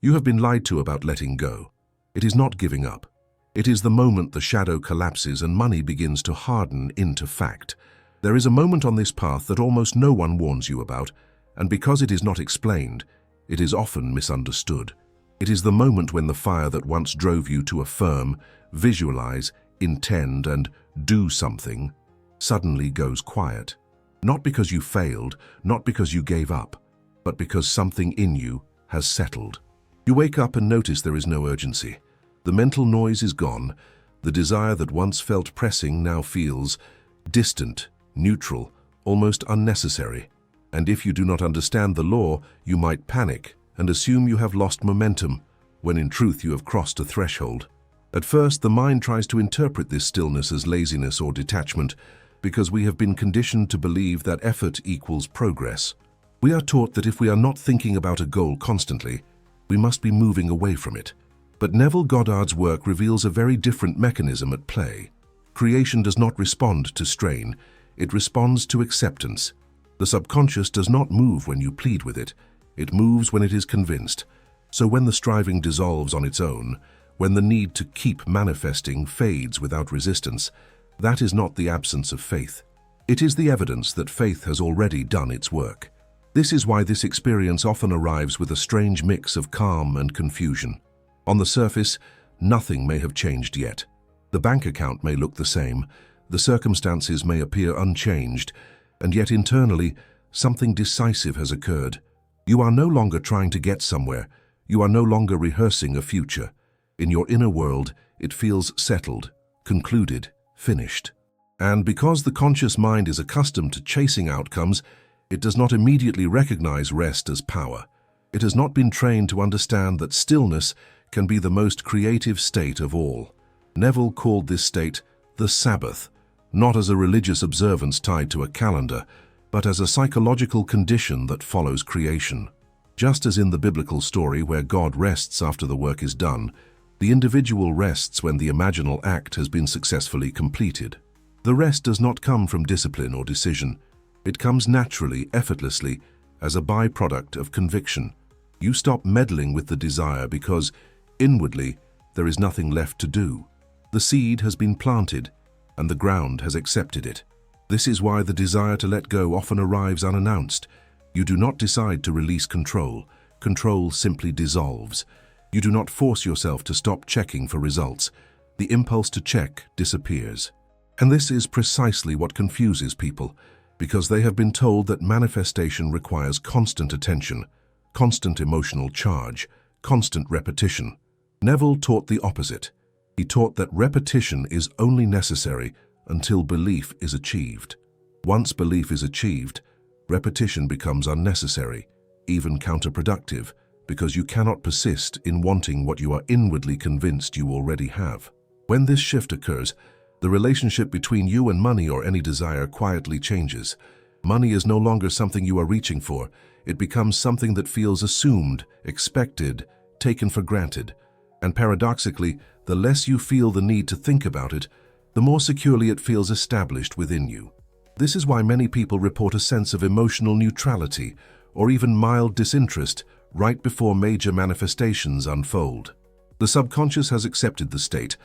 You have been lied to about letting go. It is not giving up. It is the moment the shadow collapses and money begins to harden into fact. There is a moment on this path that almost no one warns you about, and because it is not explained, it is often misunderstood. It is the moment when the fire that once drove you to affirm, visualize, intend, and do something suddenly goes quiet. Not because you failed, not because you gave up, but because something in you has settled. You wake up and notice there is no urgency. The mental noise is gone. The desire that once felt pressing now feels distant, neutral, almost unnecessary. And if you do not understand the law, you might panic and assume you have lost momentum, when in truth you have crossed a threshold. At first, the mind tries to interpret this stillness as laziness or detachment, because we have been conditioned to believe that effort equals progress. We are taught that if we are not thinking about a goal constantly, we must be moving away from it. But Neville Goddard's work reveals a very different mechanism at play. Creation does not respond to strain, it responds to acceptance. The subconscious does not move when you plead with it, it moves when it is convinced. So when the striving dissolves on its own, when the need to keep manifesting fades without resistance, that is not the absence of faith. It is the evidence that faith has already done its work. This is why this experience often arrives with a strange mix of calm and confusion. On the surface, nothing may have changed yet. The bank account may look the same, the circumstances may appear unchanged, and yet internally, something decisive has occurred. You are no longer trying to get somewhere, you are no longer rehearsing a future. In your inner world, it feels settled, concluded, finished. And because the conscious mind is accustomed to chasing outcomes, it does not immediately recognize rest as power. It has not been trained to understand that stillness can be the most creative state of all. Neville called this state the Sabbath, not as a religious observance tied to a calendar, but as a psychological condition that follows creation. Just as in the biblical story where God rests after the work is done, the individual rests when the imaginal act has been successfully completed. The rest does not come from discipline or decision. It comes naturally, effortlessly, as a byproduct of conviction. You stop meddling with the desire because, inwardly, there is nothing left to do. The seed has been planted, and the ground has accepted it. This is why the desire to let go often arrives unannounced. You do not decide to release control. Control simply dissolves. You do not force yourself to stop checking for results. The impulse to check disappears. And this is precisely what confuses people, because they have been told that manifestation requires constant attention, constant emotional charge, constant repetition. Neville taught the opposite. He taught that repetition is only necessary until belief is achieved. Once belief is achieved, repetition becomes unnecessary, even counterproductive, because you cannot persist in wanting what you are inwardly convinced you already have. When this shift occurs, the relationship between you and money or any desire quietly changes. Money is no longer something you are reaching for. It becomes something that feels assumed, expected, taken for granted. And paradoxically, the less you feel the need to think about it, the more securely it feels established within you. This is why many people report a sense of emotional neutrality or even mild disinterest right before major manifestations unfold. The subconscious has accepted the state,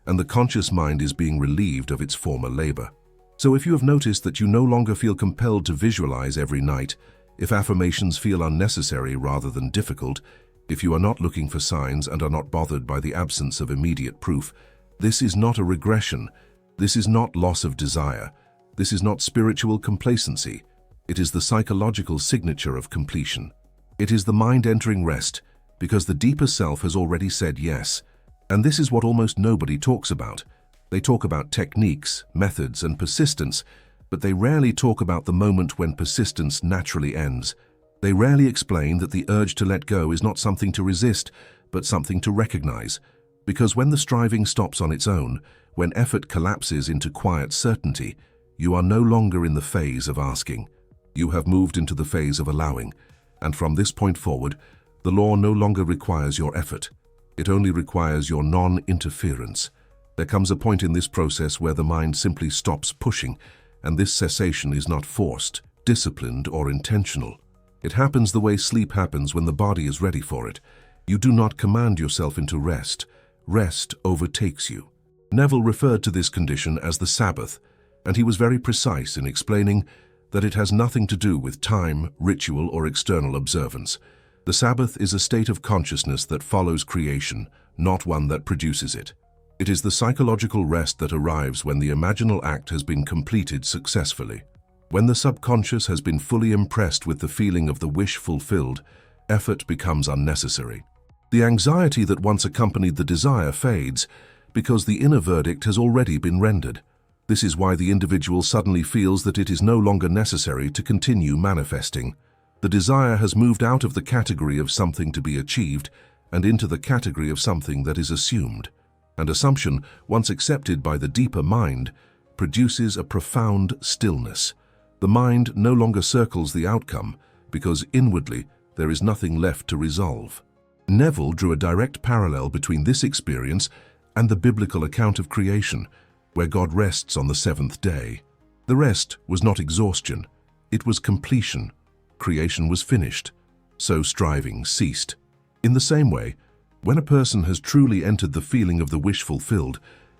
and the conscious mind is being relieved of its former labor. So if you have noticed that you no longer feel compelled to visualize every night, if affirmations feel unnecessary rather than difficult, if you are not looking for signs and are not bothered by the absence of immediate proof, this is not a regression. This is not loss of desire. This is not spiritual complacency. It is the psychological signature of completion. It is the mind entering rest, because the deeper self has already said yes. And this is what almost nobody talks about. They talk about techniques, methods, and persistence, but they rarely talk about the moment when persistence naturally ends. They rarely explain that the urge to let go is not something to resist, but something to recognize. Because when the striving stops on its own, when effort collapses into quiet certainty, you are no longer in the phase of asking. You have moved into the phase of allowing, and from this point forward, the law no longer requires your effort. It only requires your non-interference. There comes a point in this process where the mind simply stops pushing, and this cessation is not forced, disciplined, or intentional. It happens the way sleep happens when the body is ready for it. You do not command yourself into rest. Rest overtakes you. Neville referred to this condition as the Sabbath, and he was very precise in explaining that it has nothing to do with time, ritual, or external observance. The Sabbath is a state of consciousness that follows creation, not one that produces it. It is the psychological rest that arrives when the imaginal act has been completed successfully. When the subconscious has been fully impressed with the feeling of the wish fulfilled, effort becomes unnecessary. The anxiety that once accompanied the desire fades because the inner verdict has already been rendered. This is why the individual suddenly feels that it is no longer necessary to continue manifesting. The desire has moved out of the category of something to be achieved and into the category of something that is assumed. And assumption, once accepted by the deeper mind, produces a profound stillness. The mind no longer circles the outcome because inwardly there is nothing left to resolve. Neville drew a direct parallel between this experience and the biblical account of creation, where God rests on the seventh day. The rest was not exhaustion, it was completion. Creation was finished, so striving ceased. In the same way, when a person has truly entered the feeling of the wish fulfilled,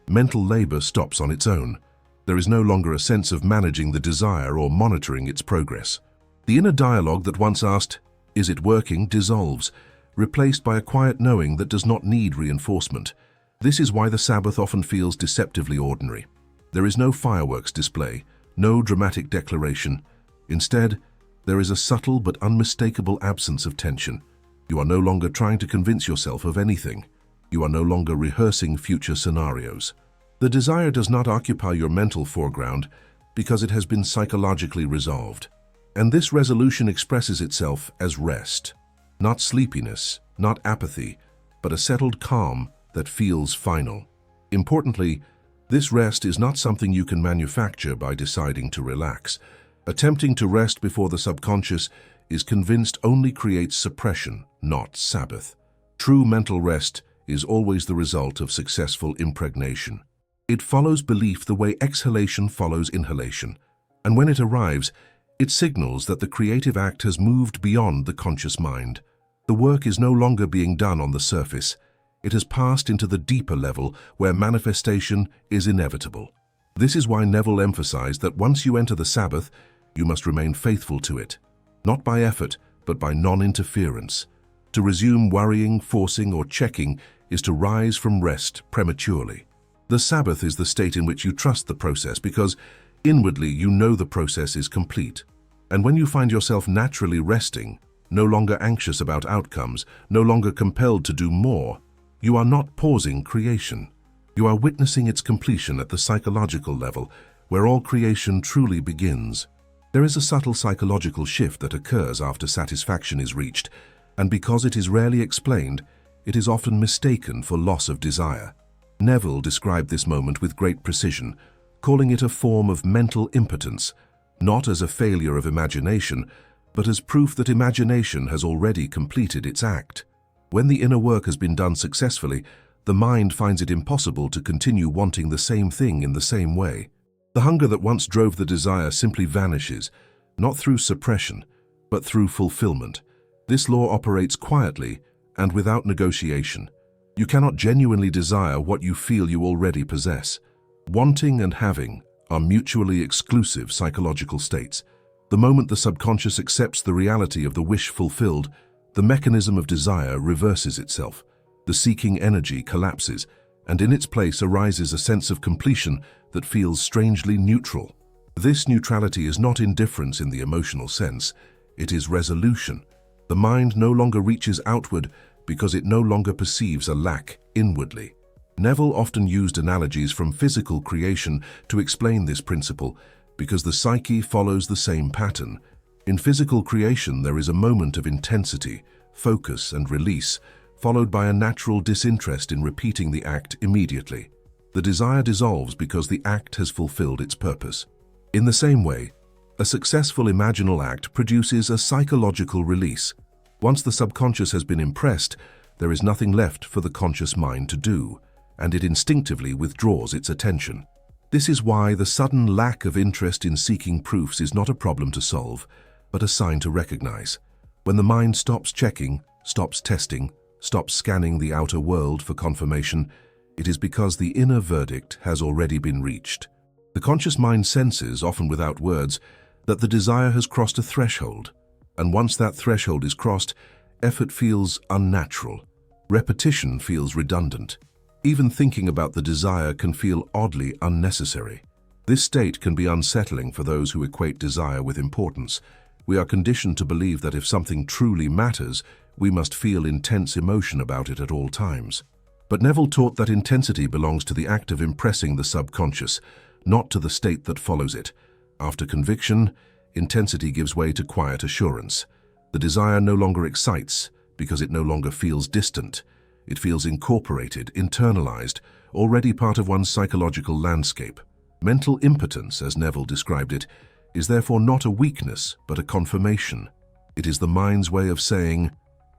mental labor stops on its own. There is no longer a sense of managing the desire or monitoring its progress. The inner dialogue that once asked, "Is it working?" dissolves, replaced by a quiet knowing that does not need reinforcement. This is why the Sabbath often feels deceptively ordinary. There is no fireworks display, no dramatic declaration. Instead, there is a subtle but unmistakable absence of tension. You are no longer trying to convince yourself of anything. You are no longer rehearsing future scenarios. The desire does not occupy your mental foreground because it has been psychologically resolved. And this resolution expresses itself as rest. Not sleepiness, not apathy, but a settled calm that feels final. Importantly, this rest is not something you can manufacture by deciding to relax. Attempting to rest before the subconscious is convinced only creates suppression, not Sabbath. True mental rest is always the result of successful impregnation. It follows belief the way exhalation follows inhalation, and when it arrives, it signals that the creative act has moved beyond the conscious mind. The work is no longer being done on the surface. It has passed into the deeper level where manifestation is inevitable. This is why Neville emphasized that once you enter the Sabbath, you must remain faithful to it. Not by effort, but by non-interference. To resume worrying, forcing, or checking is to rise from rest prematurely. The Sabbath is the state in which you trust the process because inwardly you know the process is complete. And when you find yourself naturally resting, no longer anxious about outcomes, no longer compelled to do more, you are not pausing creation. You are witnessing its completion at the psychological level, where all creation truly begins. There is a subtle psychological shift that occurs after satisfaction is reached, and because it is rarely explained, it is often mistaken for loss of desire. Neville described this moment with great precision, calling it a form of mental impotence, not as a failure of imagination, but as proof that imagination has already completed its act. When the inner work has been done successfully, the mind finds it impossible to continue wanting the same thing in the same way. The hunger that once drove the desire simply vanishes, not through suppression, but through fulfillment. This law operates quietly and without negotiation. You cannot genuinely desire what you feel you already possess. Wanting and having are mutually exclusive psychological states. The moment the subconscious accepts the reality of the wish fulfilled, the mechanism of desire reverses itself. The seeking energy collapses, and in its place arises a sense of completion that feels strangely neutral. This neutrality is not indifference in the emotional sense, it is resolution. The mind no longer reaches outward because it no longer perceives a lack inwardly. Neville often used analogies from physical creation to explain this principle because the psyche follows the same pattern. In physical creation, there is a moment of intensity, focus, and release, followed by a natural disinterest in repeating the act immediately. The desire dissolves because the act has fulfilled its purpose. In the same way, a successful imaginal act produces a psychological release. Once the subconscious has been impressed, there is nothing left for the conscious mind to do, and it instinctively withdraws its attention. This is why the sudden lack of interest in seeking proofs is not a problem to solve, but a sign to recognize. When the mind stops checking, stops testing, stops scanning the outer world for confirmation, it is because the inner verdict has already been reached. The conscious mind senses, often without words, that the desire has crossed a threshold, and once that threshold is crossed, effort feels unnatural. Repetition feels redundant. Even thinking about the desire can feel oddly unnecessary. This state can be unsettling for those who equate desire with importance. We are conditioned to believe that if something truly matters, we must feel intense emotion about it at all times. But Neville taught that intensity belongs to the act of impressing the subconscious, not to the state that follows it. After conviction, intensity gives way to quiet assurance. The desire no longer excites because it no longer feels distant. It feels incorporated, internalized, already part of one's psychological landscape. Mental impotence, as Neville described it, is therefore not a weakness, but a confirmation. It is the mind's way of saying,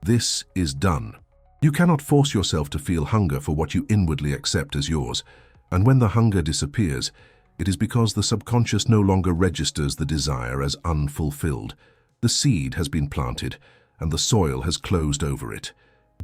"This is done." You cannot force yourself to feel hunger for what you inwardly accept as yours, and when the hunger disappears, it is because the subconscious no longer registers the desire as unfulfilled. The seed has been planted, and the soil has closed over it.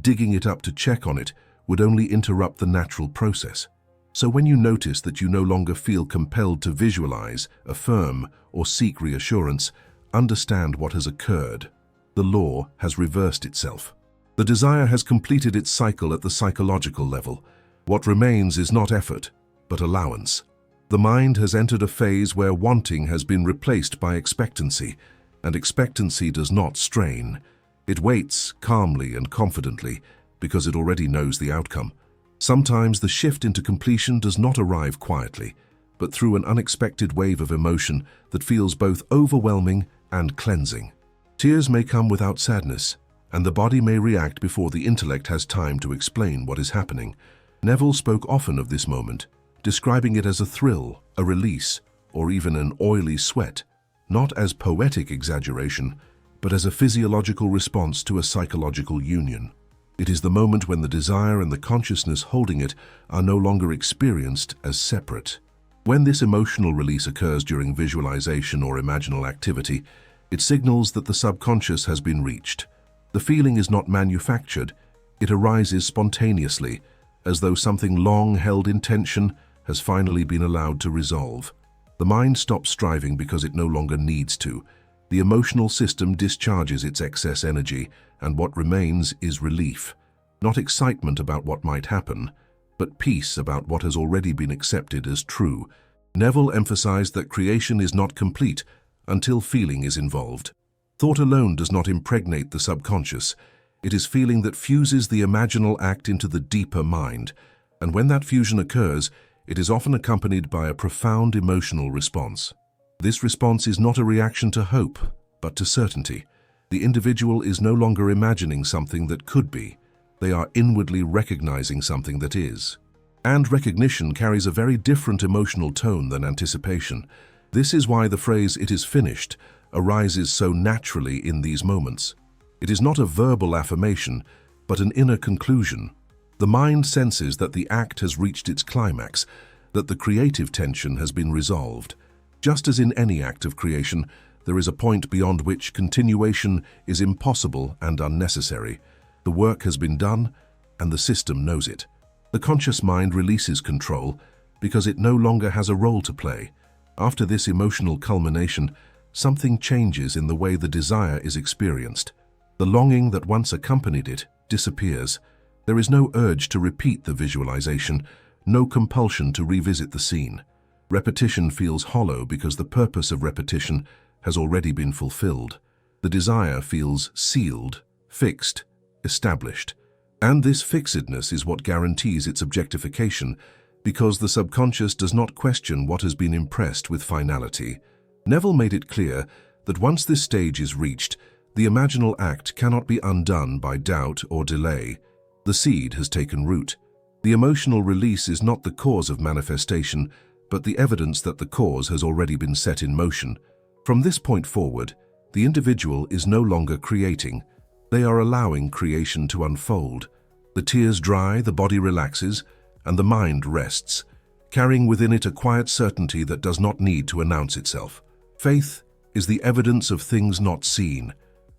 Digging it up to check on it would only interrupt the natural process. So when you notice that you no longer feel compelled to visualize, affirm, or seek reassurance, understand what has occurred. The law has reversed itself. The desire has completed its cycle at the psychological level. What remains is not effort, but allowance. The mind has entered a phase where wanting has been replaced by expectancy, and expectancy does not strain. It waits calmly and confidently because it already knows the outcome. Sometimes the shift into completion does not arrive quietly, but through an unexpected wave of emotion that feels both overwhelming and cleansing. Tears may come without sadness, and the body may react before the intellect has time to explain what is happening. Neville spoke often of this moment, describing it as a thrill, a release, or even an oily sweat, not as poetic exaggeration, but as a physiological response to a psychological union. It is the moment when the desire and the consciousness holding it are no longer experienced as separate. When this emotional release occurs during visualization or imaginal activity, it signals that the subconscious has been reached. The feeling is not manufactured, it arises spontaneously, as though something long held in tension has finally been allowed to resolve. The mind stops striving because it no longer needs to. The emotional system discharges its excess energy, and what remains is relief. Not excitement about what might happen, but peace about what has already been accepted as true. Neville emphasized that creation is not complete until feeling is involved. Thought alone does not impregnate the subconscious. It is feeling that fuses the imaginal act into the deeper mind, and when that fusion occurs, it is often accompanied by a profound emotional response. This response is not a reaction to hope, but to certainty. The individual is no longer imagining something that could be. They are inwardly recognizing something that is. And recognition carries a very different emotional tone than anticipation. This is why the phrase "it is finished" arises so naturally in these moments. It is not a verbal affirmation, but an inner conclusion. The mind senses that the act has reached its climax, that the creative tension has been resolved. Just as in any act of creation, there is a point beyond which continuation is impossible and unnecessary. The work has been done, and the system knows it. The conscious mind releases control because it no longer has a role to play. After this emotional culmination, something changes in the way the desire is experienced. The longing that once accompanied it disappears. There is no urge to repeat the visualization, no compulsion to revisit the scene. Repetition feels hollow because the purpose of repetition has already been fulfilled. The desire feels sealed, fixed, established. And this fixedness is what guarantees its objectification, because the subconscious does not question what has been impressed with finality. Neville made it clear that once this stage is reached, the imaginal act cannot be undone by doubt or delay. The seed has taken root. The emotional release is not the cause of manifestation, but the evidence that the cause has already been set in motion. From this point forward, the individual is no longer creating. They are allowing creation to unfold. The tears dry, the body relaxes, and the mind rests, carrying within it a quiet certainty that does not need to announce itself. Faith is the evidence of things not seen.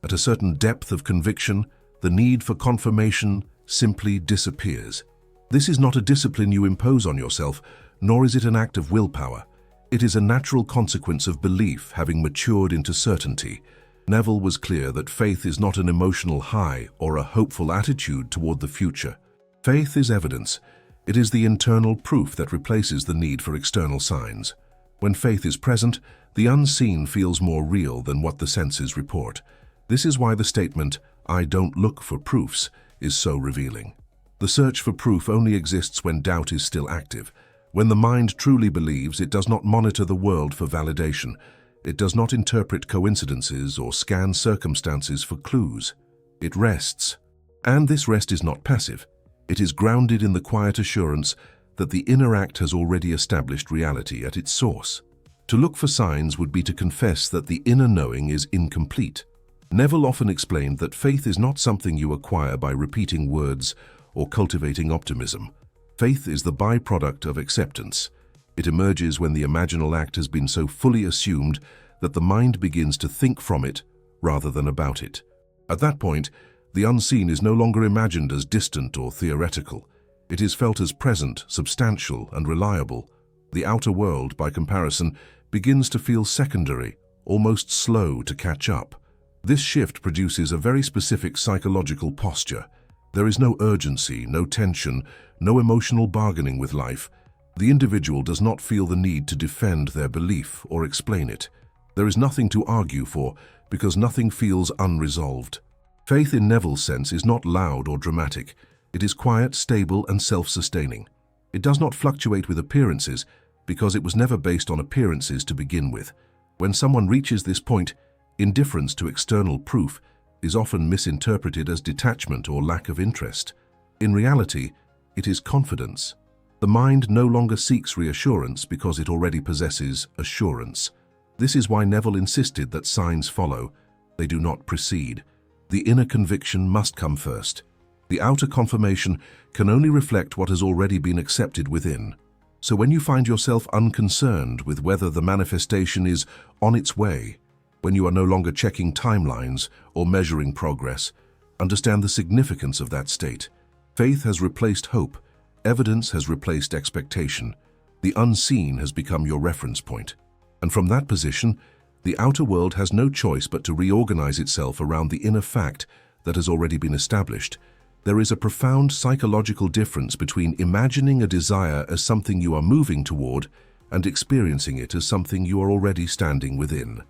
At a certain depth of conviction, the need for confirmation simply disappears. This is not a discipline you impose on yourself, nor is it an act of willpower. It is a natural consequence of belief having matured into certainty. Neville was clear that faith is not an emotional high or a hopeful attitude toward the future. Faith is evidence. It is the internal proof that replaces the need for external signs. When faith is present, the unseen feels more real than what the senses report. This is why the statement, "I don't look for proofs," is so revealing. The search for proof only exists when doubt is still active. When the mind truly believes, it does not monitor the world for validation. It does not interpret coincidences or scan circumstances for clues. It rests. And this rest is not passive. It is grounded in the quiet assurance that the inner act has already established reality at its source. To look for signs would be to confess that the inner knowing is incomplete. Neville often explained that faith is not something you acquire by repeating words or cultivating optimism. Faith is the byproduct of acceptance. It emerges when the imaginal act has been so fully assumed that the mind begins to think from it rather than about it. At that point, the unseen is no longer imagined as distant or theoretical. It is felt as present, substantial, and reliable. The outer world, by comparison, begins to feel secondary, almost slow to catch up. This shift produces a very specific psychological posture. There is no urgency, no tension, no emotional bargaining with life. The individual does not feel the need to defend their belief or explain it. There is nothing to argue for because nothing feels unresolved. Faith in Neville's sense is not loud or dramatic. It is quiet, stable, and self-sustaining. It does not fluctuate with appearances because it was never based on appearances to begin with. When someone reaches this point, indifference to external proof is often misinterpreted as detachment or lack of interest. In reality, it is confidence. The mind no longer seeks reassurance because it already possesses assurance. This is why Neville insisted that signs follow. They do not precede. The inner conviction must come first. The outer confirmation can only reflect what has already been accepted within. So when you find yourself unconcerned with whether the manifestation is on its way, when you are no longer checking timelines or measuring progress, understand the significance of that state. Faith has replaced hope. Evidence has replaced expectation. The unseen has become your reference point. And from that position, the outer world has no choice but to reorganize itself around the inner fact that has already been established. There is a profound psychological difference between imagining a desire as something you are moving toward and experiencing it as something you are already standing within.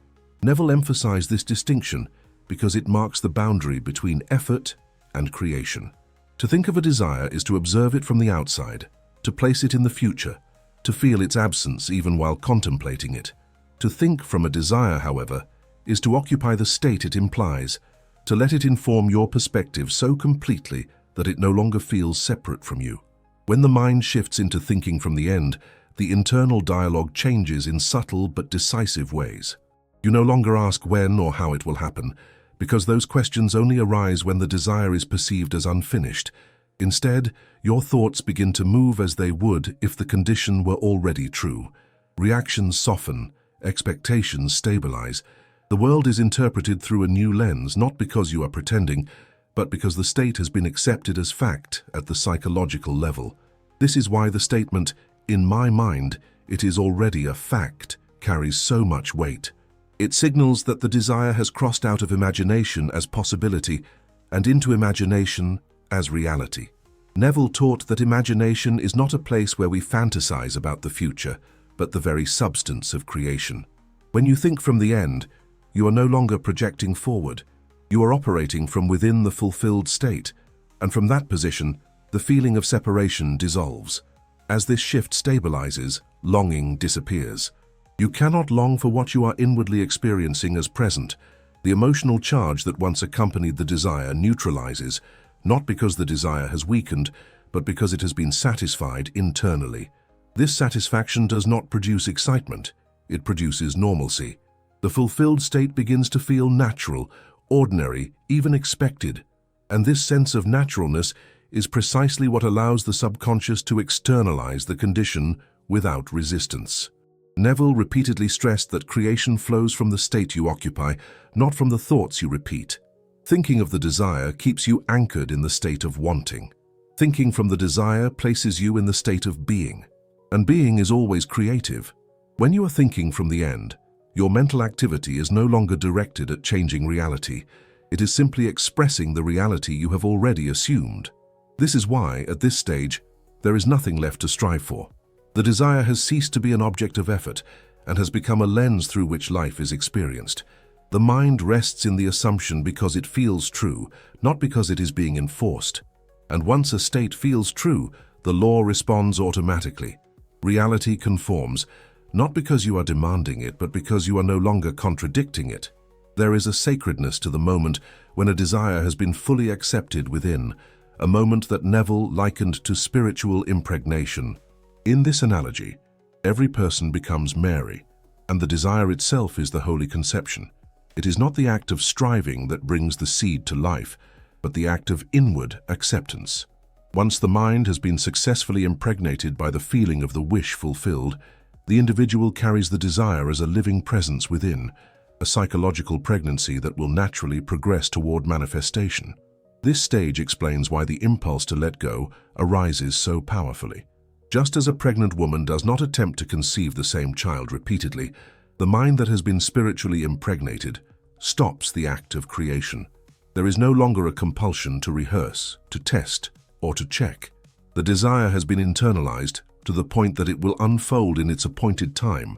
Neville emphasized this distinction because it marks the boundary between effort and creation. To think of a desire is to observe it from the outside, to place it in the future, to feel its absence even while contemplating it. To think from a desire, however, is to occupy the state it implies, to let it inform your perspective so completely that it no longer feels separate from you. When the mind shifts into thinking from the end, the internal dialogue changes in subtle but decisive ways. You no longer ask when or how it will happen, because those questions only arise when the desire is perceived as unfinished. Instead, your thoughts begin to move as they would if the condition were already true. Reactions soften, expectations stabilize. The world is interpreted through a new lens, not because you are pretending, but because the state has been accepted as fact at the psychological level. This is why the statement, "In my mind, it is already a fact," carries so much weight. It signals that the desire has crossed out of imagination as possibility and into imagination as reality. Neville taught that imagination is not a place where we fantasize about the future, but the very substance of creation. When you think from the end, you are no longer projecting forward. You are operating from within the fulfilled state, and from that position, the feeling of separation dissolves. As this shift stabilizes, longing disappears. You cannot long for what you are inwardly experiencing as present. The emotional charge that once accompanied the desire neutralizes, not because the desire has weakened, but because it has been satisfied internally. This satisfaction does not produce excitement, it produces normalcy. The fulfilled state begins to feel natural, ordinary, even expected. And this sense of naturalness is precisely what allows the subconscious to externalize the condition without resistance. Neville repeatedly stressed that creation flows from the state you occupy, not from the thoughts you repeat. Thinking of the desire keeps you anchored in the state of wanting. Thinking from the desire places you in the state of being, and being is always creative. When you are thinking from the end, your mental activity is no longer directed at changing reality. It is simply expressing the reality you have already assumed. This is why, at this stage, there is nothing left to strive for. The desire has ceased to be an object of effort and has become a lens through which life is experienced. The mind rests in the assumption because it feels true, not because it is being enforced. And once a state feels true, the law responds automatically. Reality conforms, not because you are demanding it, but because you are no longer contradicting it. There is a sacredness to the moment when a desire has been fully accepted within, a moment that Neville likened to spiritual impregnation. In this analogy, every person becomes Mary, and the desire itself is the Holy Conception. It is not the act of striving that brings the seed to life, but the act of inward acceptance. Once the mind has been successfully impregnated by the feeling of the wish fulfilled, the individual carries the desire as a living presence within, a psychological pregnancy that will naturally progress toward manifestation. This stage explains why the impulse to let go arises so powerfully. Just as a pregnant woman does not attempt to conceive the same child repeatedly, the mind that has been spiritually impregnated stops the act of creation. There is no longer a compulsion to rehearse, to test, or to check. The desire has been internalized to the point that it will unfold in its appointed time,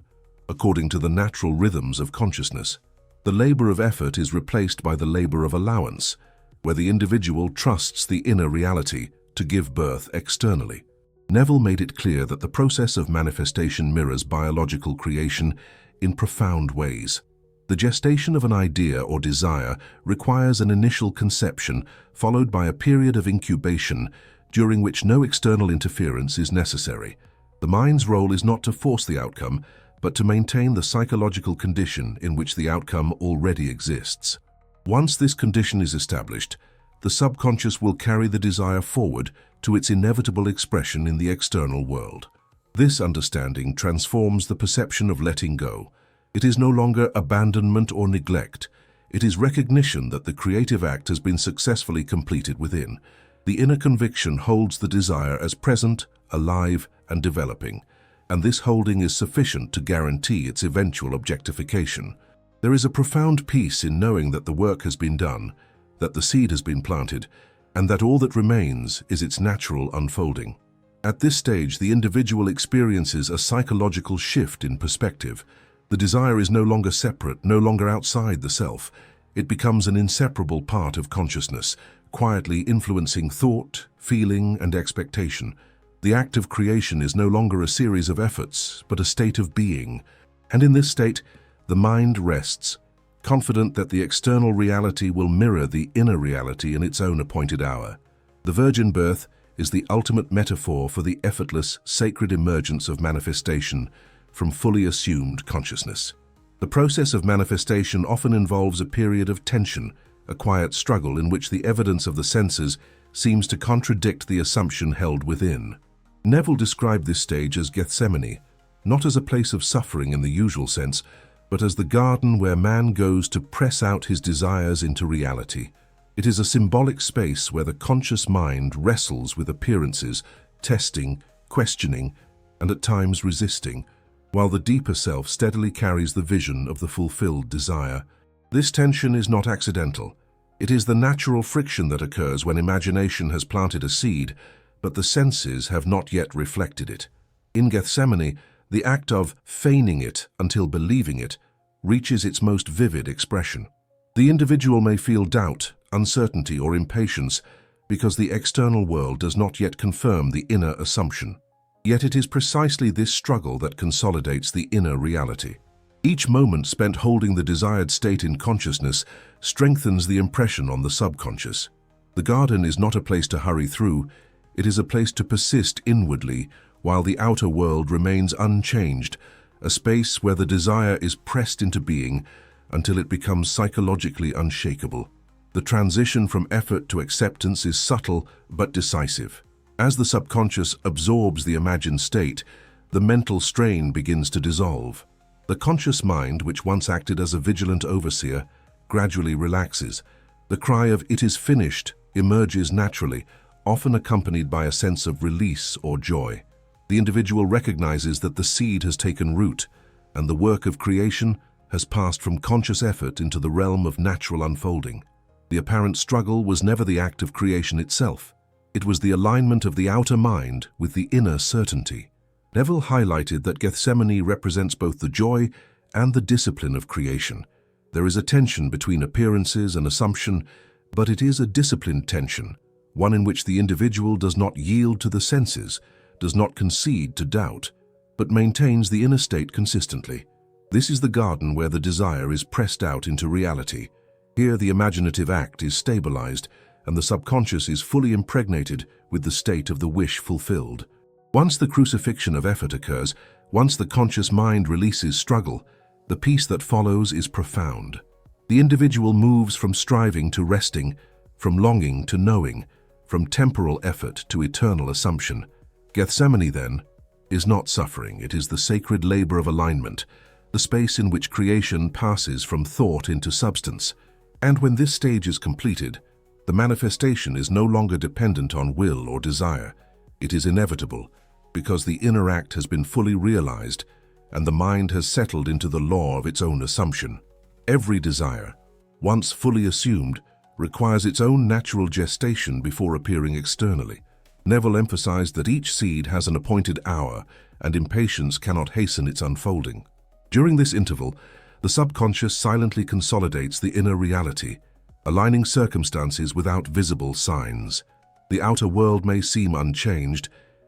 according to the natural rhythms of consciousness. The labor of effort is replaced by the labor of allowance, where the individual trusts the inner reality to give birth externally. Neville made it clear that the process of manifestation mirrors biological creation in profound ways. The gestation of an idea or desire requires an initial conception followed by a period of incubation during which no external interference is necessary. The mind's role is not to force the outcome, but to maintain the psychological condition in which the outcome already exists. Once this condition is established, the subconscious will carry the desire forward to its inevitable expression in the external world. This understanding transforms the perception of letting go. It is no longer abandonment or neglect. It is recognition that the creative act has been successfully completed within. The inner conviction holds the desire as present, alive, and developing, and this holding is sufficient to guarantee its eventual objectification. There is a profound peace in knowing that the work has been done, that the seed has been planted, and that all that remains is its natural unfolding. At this stage, the individual experiences a psychological shift in perspective. The desire is no longer separate, no longer outside the self. It becomes an inseparable part of consciousness, quietly influencing thought, feeling, and expectation. The act of creation is no longer a series of efforts, but a state of being. And in this state, the mind rests, confident that the external reality will mirror the inner reality in its own appointed hour. The virgin birth is the ultimate metaphor for the effortless, sacred emergence of manifestation from fully assumed consciousness. The process of manifestation often involves a period of tension, a quiet struggle in which the evidence of the senses seems to contradict the assumption held within. Neville described this stage as Gethsemane, not as a place of suffering in the usual sense, but as the garden where man goes to press out his desires into reality. It is a symbolic space where the conscious mind wrestles with appearances, testing, questioning, and at times resisting, while the deeper self steadily carries the vision of the fulfilled desire. This tension is not accidental. It is the natural friction that occurs when imagination has planted a seed, but the senses have not yet reflected it. In Gethsemane, the act of feigning it until believing it reaches its most vivid expression. The individual may feel doubt, uncertainty, or impatience because the external world does not yet confirm the inner assumption. Yet it is precisely this struggle that consolidates the inner reality. Each moment spent holding the desired state in consciousness strengthens the impression on the subconscious. The garden is not a place to hurry through, it is a place to persist inwardly while the outer world remains unchanged, a space where the desire is pressed into being until it becomes psychologically unshakable. The transition from effort to acceptance is subtle but decisive. As the subconscious absorbs the imagined state, the mental strain begins to dissolve. The conscious mind, which once acted as a vigilant overseer, gradually relaxes. The cry of "it is finished" emerges naturally, often accompanied by a sense of release or joy. The individual recognizes that the seed has taken root, and the work of creation has passed from conscious effort into the realm of natural unfolding. The apparent struggle was never the act of creation itself. It was the alignment of the outer mind with the inner certainty. Neville highlighted that Gethsemane represents both the joy and the discipline of creation. There is a tension between appearances and assumption, but it is a disciplined tension, one in which the individual does not yield to the senses, does not concede to doubt, but maintains the inner state consistently. This is the garden where the desire is pressed out into reality. Here the imaginative act is stabilized, and the subconscious is fully impregnated with the state of the wish fulfilled. Once the crucifixion of effort occurs, once the conscious mind releases struggle, the peace that follows is profound. The individual moves from striving to resting, from longing to knowing, from temporal effort to eternal assumption. Gethsemane, then, is not suffering. It is the sacred labor of alignment, the space in which creation passes from thought into substance. And when this stage is completed, the manifestation is no longer dependent on will or desire. It is inevitable, because the inner act has been fully realized and the mind has settled into the law of its own assumption. Every desire, once fully assumed, requires its own natural gestation before appearing externally. Neville emphasized that each seed has an appointed hour, and impatience cannot hasten its unfolding. During this interval, the subconscious silently consolidates the inner reality, aligning circumstances without visible signs. The outer world may seem unchanged,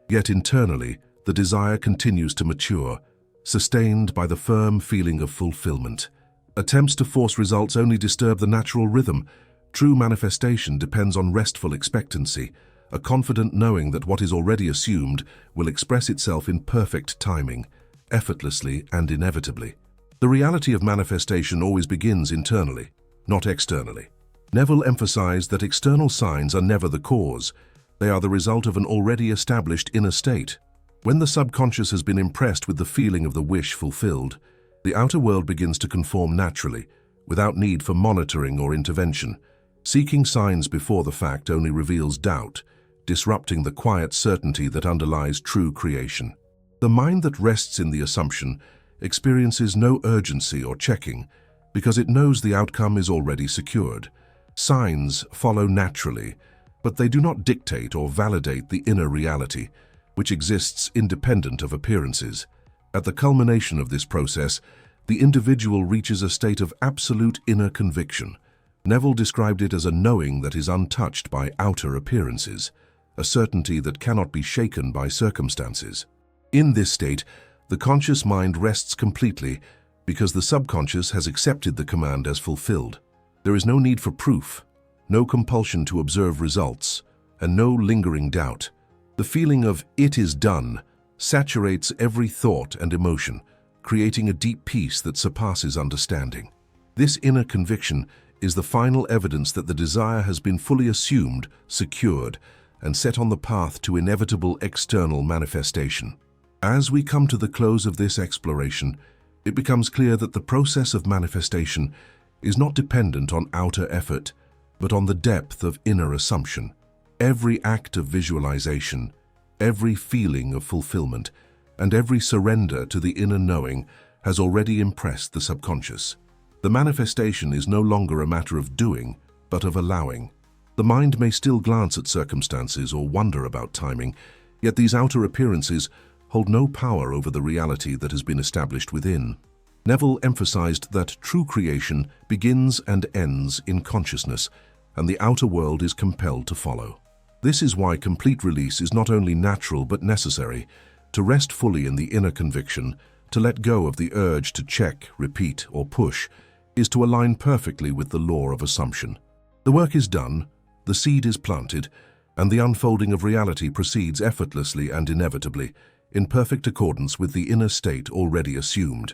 yet internally, the desire continues to mature, sustained by the firm feeling of fulfillment. Attempts to force results only disturb the natural rhythm. True manifestation depends on restful expectancy, a confident knowing that what is already assumed will express itself in perfect timing, effortlessly and inevitably. The reality of manifestation always begins internally, not externally. Neville emphasized that external signs are never the cause. They are the result of an already established inner state. When the subconscious has been impressed with the feeling of the wish fulfilled, the outer world begins to conform naturally, without need for monitoring or intervention. Seeking signs before the fact only reveals doubt, disrupting the quiet certainty that underlies true creation. The mind that rests in the assumption experiences no urgency or checking, because it knows the outcome is already secured. Signs follow naturally, but they do not dictate or validate the inner reality, which exists independent of appearances. At the culmination of this process, the individual reaches a state of absolute inner conviction. Neville described it as a knowing that is untouched by outer appearances, a certainty that cannot be shaken by circumstances. In this state, the conscious mind rests completely because the subconscious has accepted the command as fulfilled. There is no need for proof, no compulsion to observe results, and no lingering doubt. The feeling of "it is done" saturates every thought and emotion, creating a deep peace that surpasses understanding. This inner conviction is the final evidence that the desire has been fully assumed, secured, and set on the path to inevitable external manifestation. As we come to the close of this exploration, it becomes clear that the process of manifestation is not dependent on outer effort, but on the depth of inner assumption. Every act of visualization, every feeling of fulfillment, and every surrender to the inner knowing has already impressed the subconscious. The manifestation is no longer a matter of doing, but of allowing. The mind may still glance at circumstances or wonder about timing, yet these outer appearances hold no power over the reality that has been established within. Neville emphasized that true creation begins and ends in consciousness, and the outer world is compelled to follow. This is why complete release is not only natural but necessary. To rest fully in the inner conviction, to let go of the urge to check, repeat, or push, is to align perfectly with the law of assumption. The work is done, the seed is planted, and the unfolding of reality proceeds effortlessly and inevitably, in perfect accordance with the inner state already assumed.